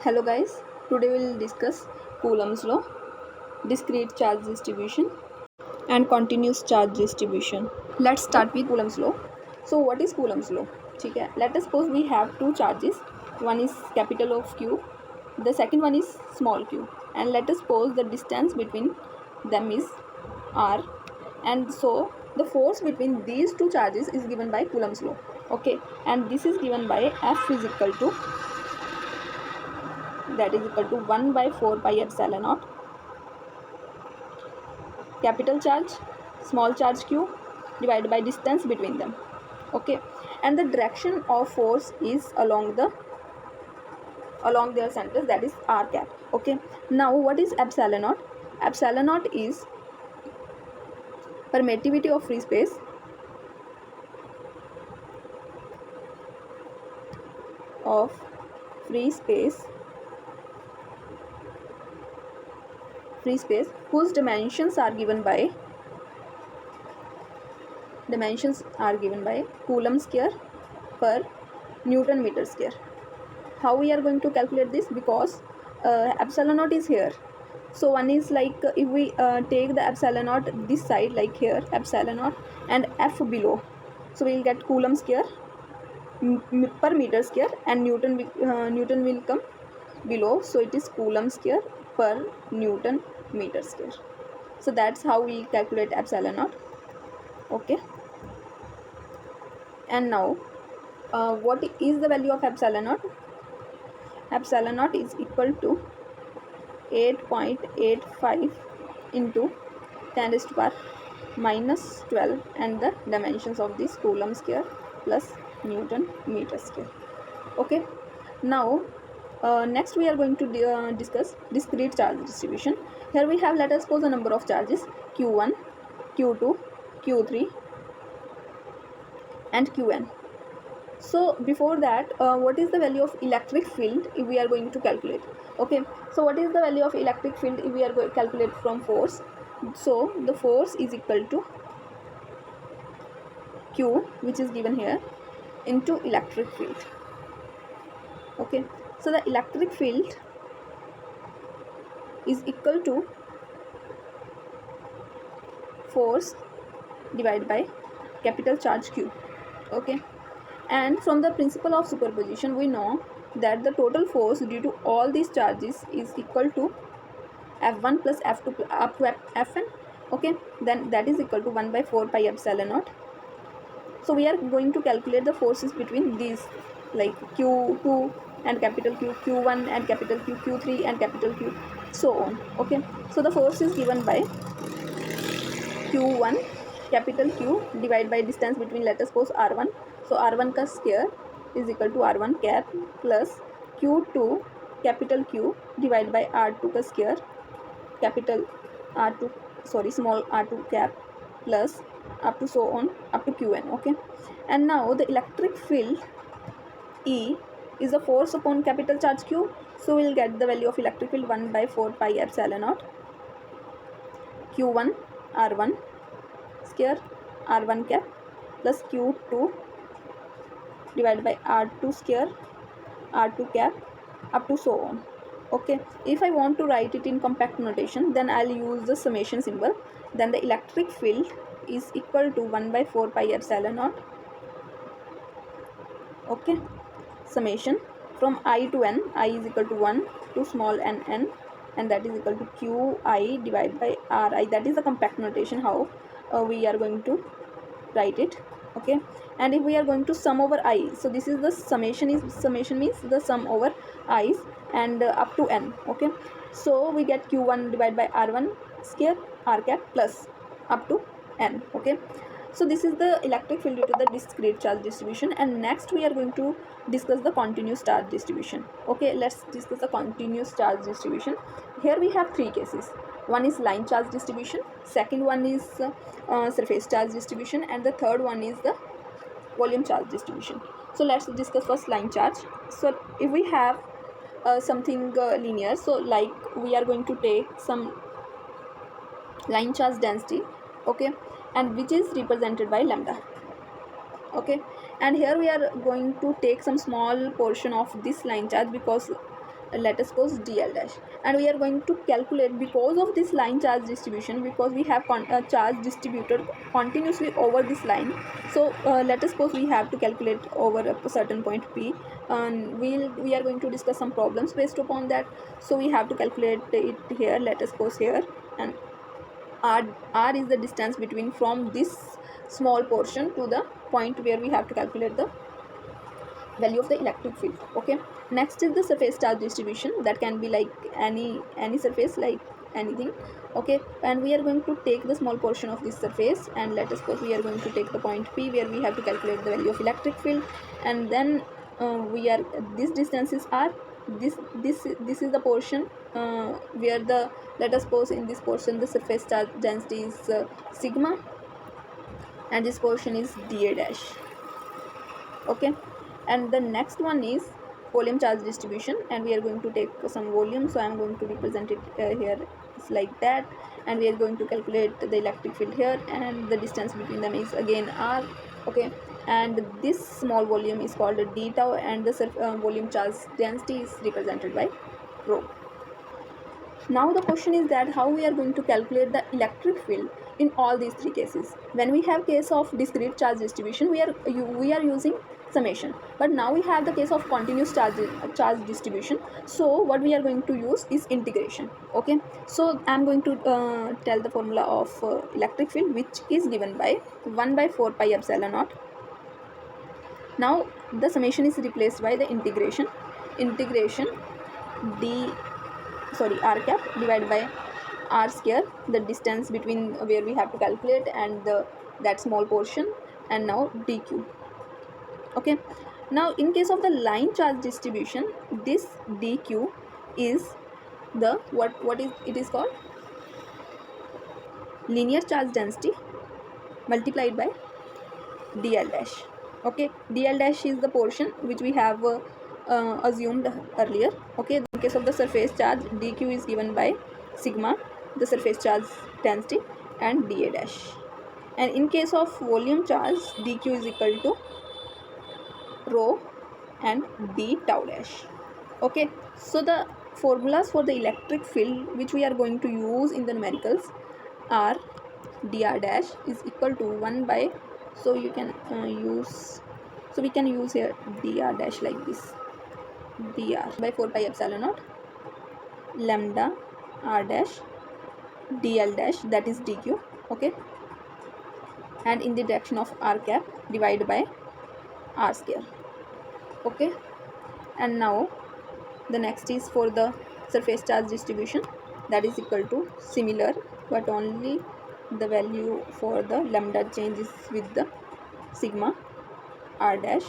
Hello guys, today we'll discuss Coulomb's law, discrete charge distribution and continuous charge distribution. Let's start with Coulomb's law. So what is Coulomb's law? ठीक है, let us suppose we have two charges. One is capital of Q, the second one is small q, and let us suppose the distance between them is r, and so the force between these two charges is given by Coulomb's law. Okay, and this is given by F is equal to, that is equal to 1 by 4 pi epsilon naught capital charge small charge q divided by distance between them. Okay, and the direction of force is along their centers, that is r cap. Okay, now what is epsilon naught? Epsilon naught is permittivity of free space whose dimensions are given by Coulomb square per Newton meter square. How we are going to calculate this? Because epsilon naught is here, so one is like if we take the epsilon naught this side, like here epsilon naught and F below, so we will get Coulomb square per meter square, and Newton will come below, so it is Coulomb square per Newton meter square. So that's how we calculate epsilon naught. Okay, and now what is the value of epsilon naught? Epsilon naught is equal to 8.85 into 10 raised to power minus 12, and the dimensions of this Coulomb square plus Newton meter square. Okay, now next we are going to discuss discrete charge distribution. Here we have, let us suppose, a number of charges q1, q2, q3 and qn. So before that, what is the value of electric field if we are going to calculate? Okay, so what is the value of electric field if we are going to calculate from force? So the force is equal to q, which is given here, into electric field. Okay, so the electric field is equal to force divided by capital charge q. Okay, and from the principle of superposition we know that the total force due to all these charges is equal to F1 plus F2 up to Fn. Okay, then that is equal to 1 by 4 pi epsilon naught. So we are going to calculate the forces between these, like q2 and capital Q, q1 and capital Q, q3 and capital Q, so on. Okay, so the force is given by q1 capital Q divided by distance between, let us suppose, r1, so r1 का square is equal to r1 cap plus q2 capital Q divided by r2 का square capital r2, sorry, small r2 cap plus up to so on up to qn. Okay, and now the electric field E is the force upon capital charge Q, so we will get the value of electric field 1 by 4 pi epsilon naught q1 r1 square r1 cap plus q2 divided by r2 square r2 cap up to so on. Okay, if I want to write it in compact notation, then I'll use the summation symbol. Then the electric field is equal to 1 by 4 pi epsilon naught. Okay, summation from I to n, I is equal to 1 to small n, and that is equal to qi divided by ri. That is the compact notation how we are going to write it. Okay, and if we are going to sum over I, so this is the summation means the sum over i's and up to n. Okay, so we get q1 divided by r1 square r cap plus up to n. Okay, so this is the electric field due to the discrete charge distribution, and next we are going to discuss the continuous charge distribution. Okay, let's discuss the continuous charge distribution. Here we have three cases. One is line charge distribution, second one is surface charge distribution, and the third one is the volume charge distribution. So let's discuss first line charge. So if we have something linear, so like we are going to take some line charge density, okay, and which is represented by lambda. Okay, and here we are going to take some small portion of this line charge, because let us suppose dl dash, and we are going to calculate because of this line charge distribution, because we have charge distributed continuously over this line. So let us suppose we have to calculate over a certain point p, and we are going to discuss some problems based upon that. So we have to calculate it here. Let us suppose here, and r is the distance between from this small portion to the point where we have to calculate the value of the electric field. Okay, next is the surface charge distribution. That can be like any surface, like anything. Okay, and we are going to take the small portion of this surface, and let us suppose we are going to take the point p where we have to calculate the value of electric field. And then we are, these distances are this is the portion where the, let us suppose in this portion the surface charge density is sigma, and this portion is dA dash. Okay, and the next one is volume charge distribution, and we are going to take some volume. So I am going to represent it here. It's like that, and we are going to calculate the electric field here, and the distance between them is again r. Okay, and this small volume is called d tau, and the volume charge density is represented by rho. Now the question is that how we are going to calculate the electric field in all these three cases. When we have case of discrete charge distribution, we are using summation. But now we have the case of continuous charge distribution. So what we are going to use is integration. Okay, so I am going to tell the formula of electric field, which is given by 1 by 4 pi epsilon naught. Now the summation is replaced by the integration r cap divided by r square, the distance between where we have to calculate and that small portion, and now dq. Okay, now in case of the line charge distribution, this dq is the what is it is called linear charge density multiplied by dl dash. Okay, dl dash is the portion which we have assumed earlier. Okay, in case of the surface charge, dq is given by sigma, the surface charge density, and dA dash. And in case of volume charge, dq is equal to rho and d tau dash. Okay, so the formulas for the electric field which we are going to use in the numericals are dr dash is equal to 1 by, so you can we can use here dr dash like this, dr by 4 pi epsilon naught lambda r dash dl dash, that is dq. Okay, and in the direction of r cap divided by r square. Okay, and now the next is for the surface charge distribution, that is equal to similar, but only the value for the lambda changes with the sigma r dash.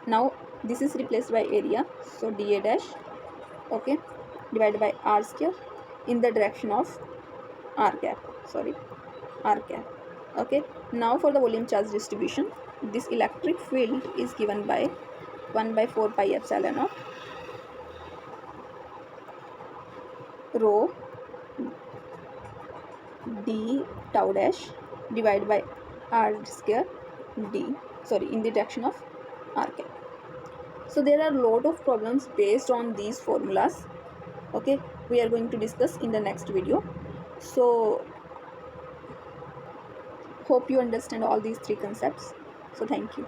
Now this is replaced by area, so dA dash. Okay, divided by r square in the direction of r cap. Okay, now for the volume charge distribution, this electric field is given by 1 by 4 pi epsilon naught rho d tau dash divided by r square in the direction of r cap. So there are a lot of problems based on these formulas. Okay, we are going to discuss in the next video. So hope you understand all these three concepts. So thank you.